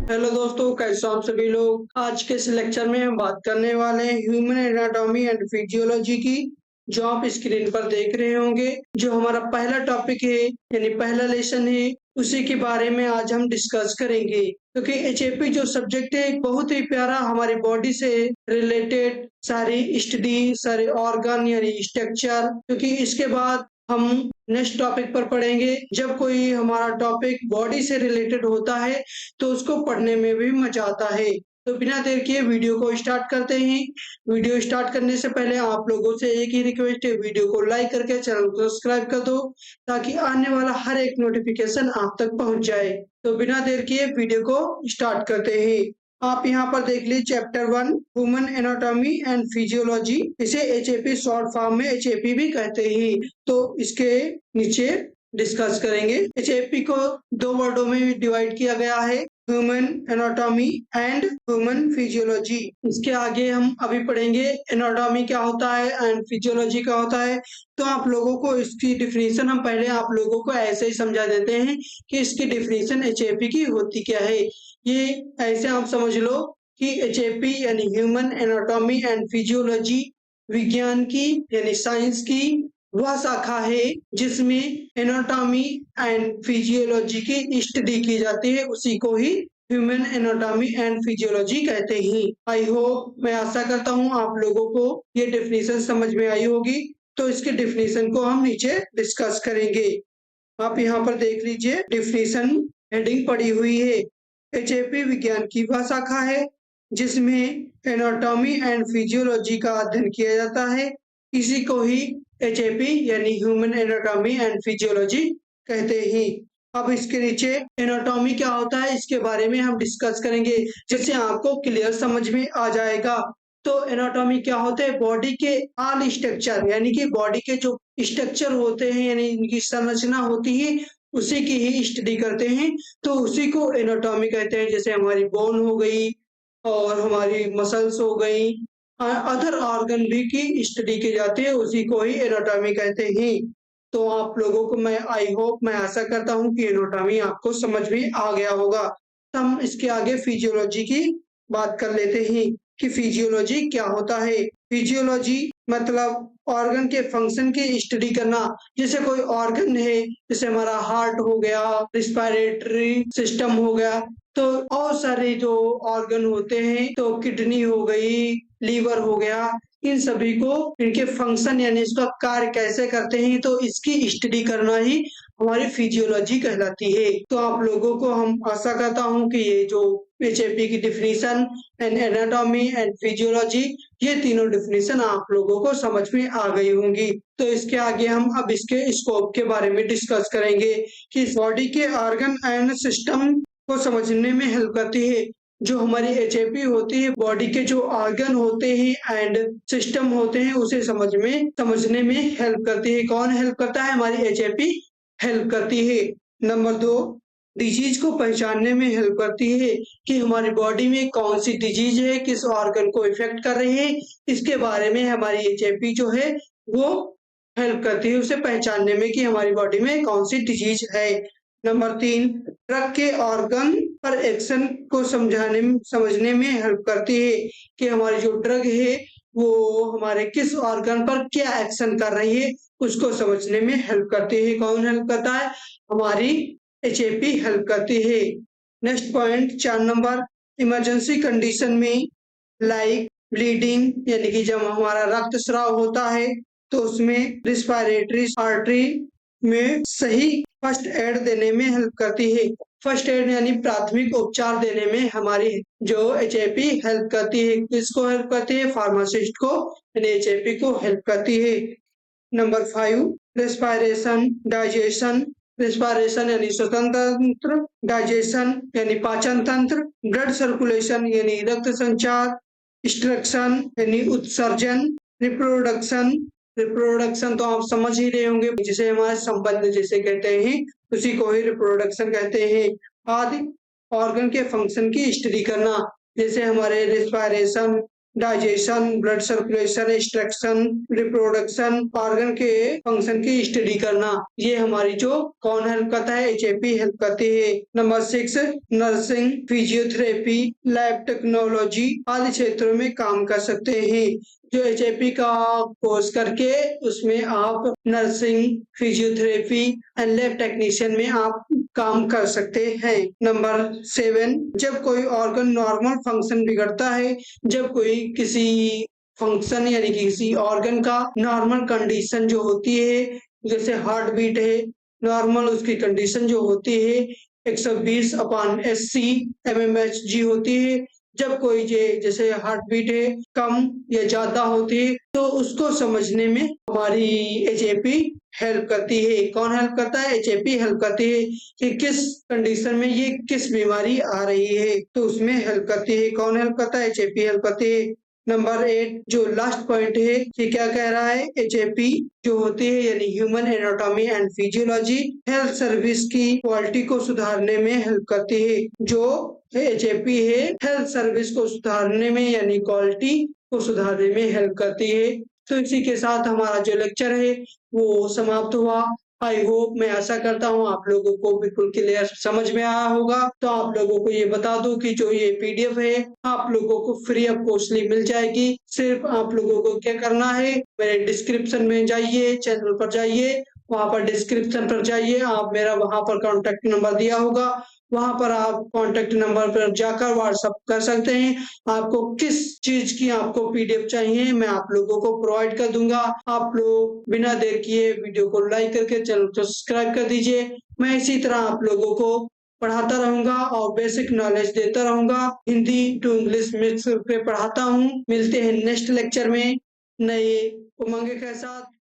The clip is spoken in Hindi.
हेलो दोस्तों, कैसे हो आप सभी लोग। आज के इस लेक्चर में हम बात करने वाले हैं ह्यूमन एनाटॉमी एंड फिजियोलॉजी की, जो आप स्क्रीन पर देख रहे होंगे। जो हमारा पहला टॉपिक है यानी पहला लेसन है, उसी के बारे में आज हम डिस्कस करेंगे। क्योंकि एचएपी जो सब्जेक्ट है एक बहुत ही प्यारा, हमारी बॉडी से रिलेटेड सारी स्टडी, सारे ऑर्गन यानी स्ट्रक्चर। क्योंकि इसके बाद हम नेक्स्ट टॉपिक पर पढ़ेंगे। जब कोई हमारा टॉपिक बॉडी से रिलेटेड होता है तो उसको पढ़ने में भी मजा आता है। तो बिना देर किए वीडियो को स्टार्ट करते हैं। वीडियो स्टार्ट करने से पहले आप लोगों से एक ही रिक्वेस्ट है, वीडियो को लाइक करके चैनल को सब्सक्राइब कर दो, ताकि आने वाला हर एक नोटिफिकेशन आप तक पहुंच जाए। तो बिना देर किए वीडियो को स्टार्ट करते हैं। आप यहाँ पर देख लीजिए chapter 1 human anatomy and physiology. इसे एचएपी शॉर्ट फॉर्म में एचएपी भी कहते हैं। तो इसके नीचे डिस्कस करेंगे। एचएपी को दो वर्डों में डिवाइड किया गया है, human anatomy and human physiology. इसके आगे हम अभी पढ़ेंगे एनाटॉमी क्या होता है एंड फिजियोलॉजी क्या होता है। तो आप लोगों को इसकी डिफिनीशन हम पहले आप लोगों को ऐसे ही समझा देते हैं कि इसकी डिफिनीशन एचएपी की होती क्या है। ये ऐसे आप समझ लो कि एचएपी यानी ह्यूमन एनाटॉमी एंड फिजियोलॉजी विज्ञान की यानी साइंस की वह शाखा है जिसमें एनाटॉमी एंड फिजियोलॉजी की स्टडी की जाती है, उसी को ही ह्यूमन एनाटॉमी एंड फिजियोलॉजी कहते हैं। आई होप, मैं आशा करता हूँ आप लोगों को ये डेफिनेशन समझ में आई होगी। तो इसके डेफिनेशन को हम नीचे डिस्कस करेंगे। आप यहाँ पर देख लीजिए, डेफिनेशन हेडिंग पड़ी हुई है। एचएपी विज्ञान की वह शाखा है जिसमें एनाटॉमी एंड फिजियोलॉजी का अध्ययन किया जाता है, इसी को ही एचएपी यानी ह्यूमन एनाटॉमी एंड फिजियोलॉजी कहते हैं। अब इसके नीचे एनाटॉमी क्या होता है इसके बारे में हम डिस्कस करेंगे, जिससे आपको क्लियर समझ में आ जाएगा। तो एनाटॉमी क्या होते हैं, बॉडी के ऑल स्ट्रक्चर यानी कि बॉडी के जो स्ट्रक्चर होते हैं यानी इनकी संरचना होती है, उसी की ही स्टडी करते हैं। तो उसी को एनाटॉमी कहते हैं। जैसे हमारी बोन हो गई और हमारी मसल्स हो गई, अदर ऑर्गन भी की स्टडी की जाती है, उसी को ही एनाटॉमी कहते हैं। तो आप लोगों को मैं आई होप, मैं आशा करता हूँ कि एनाटॉमी आपको समझ में आ गया होगा। तो हम इसके आगे फिजियोलॉजी की बात कर लेते हैं कि फिजियोलॉजी क्या होता है। फिजियोलॉजी मतलब ऑर्गन के फंक्शन की स्टडी करना। जैसे कोई ऑर्गन है, जैसे हमारा हार्ट हो गया, रिस्पिरेटरी सिस्टम हो गया, तो और सारे जो ऑर्गन होते हैं, तो किडनी हो गई, लीवर हो गया, इन सभी को इनके फंक्शन यानी इसका कार्य कैसे करते हैं, तो इसकी स्टडी करना ही हमारी फिजियोलॉजी कहलाती है। तो आप लोगों को हम आशा करता हूँ कि ये जो एचएपी की definition and anatomy and physiology, ये तीनों डिफिनीशन आप लोगों को समझ में आ गई होंगी। तो इसके आगे हम अब इसके स्कोप के बारे में डिस्कस करेंगे कि बॉडी के ऑर्गन एंड सिस्टम को समझने में हेल्प करती है। जो हमारी एचएपी होती है, बॉडी के जो ऑर्गन होते हैं एंड सिस्टम होते हैं, उसे समझने में हेल्प करती है। कौन हेल्प करता है, हमारी एचएपी हेल्प करती है। नंबर 2, डिजीज को पहचानने में हेल्प करती है कि हमारी बॉडी में कौन सी डिजीज है, किस ऑर्गन को इफेक्ट कर रही है, इसके बारे में हमारी एचएपी जो है वो हेल्प करती है उसे पहचानने में कि हमारी बॉडी में कौन सी डिजीज है। नंबर 3, ड्रग के ऑर्गन पर एक्शन को समझने में हेल्प करती है कि हमारी जो ड्रग है वो हमारे किस ऑर्गन पर क्या एक्शन कर रही है, उसको समझने में हेल्प करती है। कौन हेल्प करता है, हमारी एचएपी हेल्प करती है। Next point 4 number, emergency condition में लाइक ब्लीडिंग यानी कि जब हमारा रक्तस्राव होता है, तो उसमें रिस्पिरेटरी आर्टरी में सही फर्स्ट एड देने में हेल्प करती है। फर्स्ट एड यानी प्राथमिक उपचार देने में हमारी जो एचएपी हेल्प करती है। किसको हेल्प करती है, फार्मासिस्ट को यानी एचएपी को हेल्प करती है। Number 5, respiration digestion. रेस्पिरेशन यानी श्वसन तंत्र, डाइजेशन यानी पाचन तंत्र, ब्लड सर्कुलेशन यानी रक्त संचार, एक्सट्रैक्शन यानी उत्सर्जन, रिप्रोडक्शन। रिप्रोडक्शन तो आप समझ ही रहे होंगे, जिसे हमारे संबंध जिसे कहते हैं, उसी को ही रिप्रोडक्शन कहते हैं। आदि ऑर्गन के फंक्शन की स्टडी करना, जैसे हमारे respiration, digestion, blood circulation, extraction, reproduction, organ के फंक्शन की स्टडी करना। ये हमारी जो कौन हेल्प करता है, एचएपी हेल्प करती है। Number 6 nursing, physiotherapy, lab technology आदि क्षेत्रों में काम कर सकते हैं। जो एचएपी का कोर्स करके उसमें आप nursing, physiotherapy and lab technician में आप काम कर सकते हैं। नंबर 7 जब कोई ऑर्गन नॉर्मल फंक्शन बिगड़ता है, जब कोई किसी फंक्शन यानी कि किसी ऑर्गन का नॉर्मल कंडीशन जो होती है, जैसे हार्ट बीट है, नॉर्मल उसकी कंडीशन जो होती है 120/80 mmHg होती है। जब कोई जैसे हार्ट बीट है कम या ज्यादा होती है तो उसको समझने में हमारी एचएपी हेल्प करती है। कौन हेल्प करता है? एचएपी हेल्प करती है कि किस कंडीशन में ये किस बीमारी आ रही है, तो उसमें हेल्प करती है। कौन हेल्प करता है? एचएपी हेल्प करती है। नंबर 8 जो लास्ट पॉइंट है ये क्या कह रहा है? एचएपी जो होती है यानी human anatomy and physiology health service की क्वालिटी को सुधारने में हेल्प करती है। जो एचएपी है हेल्थ सर्विस को सुधारने में यानी क्वालिटी को सुधारने में हेल्प करती है। तो इसी के साथ हमारा जो लेक्चर है वो समाप्त हुआ। आई होप, मैं आशा करता हूँ आप लोगों को बिल्कुल क्लियर समझ में आया होगा। तो आप लोगों को ये बता दूं कि जो ये पीडीएफ है आप लोगों को फ्री ऑफ कॉस्टली मिल जाएगी। सिर्फ आप लोगों को क्या करना है, मेरे डिस्क्रिप्शन में जाइए, चैनल पर जाइए, वहां पर डिस्क्रिप्शन पर जाइए, आप मेरा वहां पर कॉन्टेक्ट नंबर दिया होगा, वहां पर आप कॉन्टेक्ट नंबर पर जाकर व्हाट्सएप कर सकते हैं। आपको किस चीज की आपको पीडीएफ चाहिए मैं आप लोगों को प्रोवाइड कर दूंगा। आप लोग बिना देर किए वीडियो को लाइक करके चैनल को सब्सक्राइब कर दीजिए। मैं इसी तरह आप लोगों को पढ़ाता रहूंगा और बेसिक नॉलेज देता रहूंगा। हिंदी टू इंग्लिश मिक्स पे पढ़ाता हूँ। मिलते हैं नेक्स्ट लेक्चर में नए उमंग के साथ।